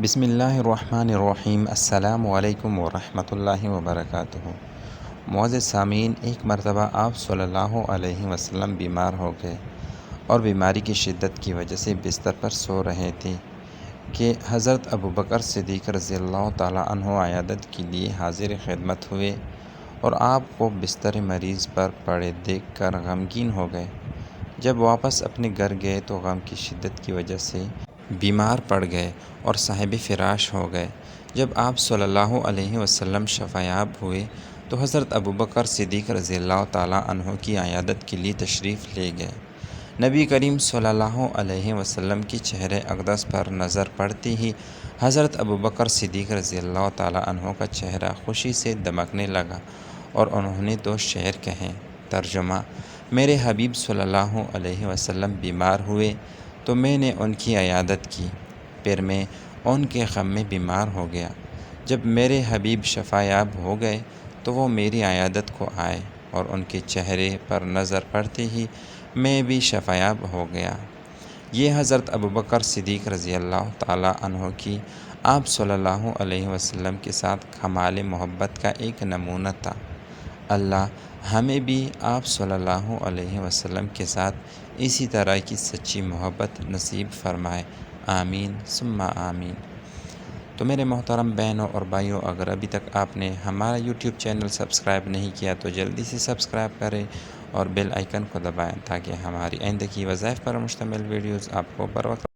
بسم اللہ الرحمن الرحیم۔ السلام علیکم ورحمۃ اللہ وبرکاتہ۔ معزز سامعین، ایک مرتبہ آپ صلی اللہ علیہ وسلم بیمار ہو گئے اور بیماری کی شدت کی وجہ سے بستر پر سو رہے تھے کہ حضرت ابوبکر صدیق رضی اللہ تعالیٰ عنہ عیادت کے لیے حاضر خدمت ہوئے اور آپ کو بستر مریض پر پڑے دیکھ کر غمگین ہو گئے۔ جب واپس اپنے گھر گئے تو غم کی شدت کی وجہ سے بیمار پڑ گئے اور صاحب فراش ہو گئے۔ جب آپ صلی اللہ علیہ وسلم شفایاب ہوئے تو حضرت ابوبکر صدیق رضی اللہ تعالیٰ عنہ کی عیادت کے لیے تشریف لے گئے۔ نبی کریم صلی اللہ علیہ وسلم کی چہرہ اقدس پر نظر پڑتی ہی حضرت ابوبکر صدیق رضی اللہ تعالیٰ عنہ کا چہرہ خوشی سے دمکنے لگا اور انہوں نے دو شعر کہے۔ ترجمہ: میرے حبیب صلی اللہ علیہ وسلم بیمار ہوئے تو میں نے ان کی عیادت کی، پھر میں ان کے غم میں بیمار ہو گیا۔ جب میرے حبیب شفایاب ہو گئے تو وہ میری عیادت کو آئے اور ان کے چہرے پر نظر پڑتے ہی میں بھی شفایاب ہو گیا۔ یہ حضرت ابوبکر صدیق رضی اللہ تعالیٰ عنہ کی آپ صلی اللہ علیہ وسلم کے ساتھ کمال محبت کا ایک نمونہ تھا۔ اللہ ہمیں بھی آپ صلی اللہ علیہ وسلم کے ساتھ اسی طرح کی سچی محبت نصیب فرمائے، آمین ثم آمین۔ تو میرے محترم بہنوں اور بھائیوں، اگر ابھی تک آپ نے ہمارا یوٹیوب چینل سبسکرائب نہیں کیا تو جلدی سے سبسکرائب کریں اور بیل آئیکن کو دبائیں تاکہ ہماری آئندہ کی وظائف پر مشتمل ویڈیوز آپ کو بر وقت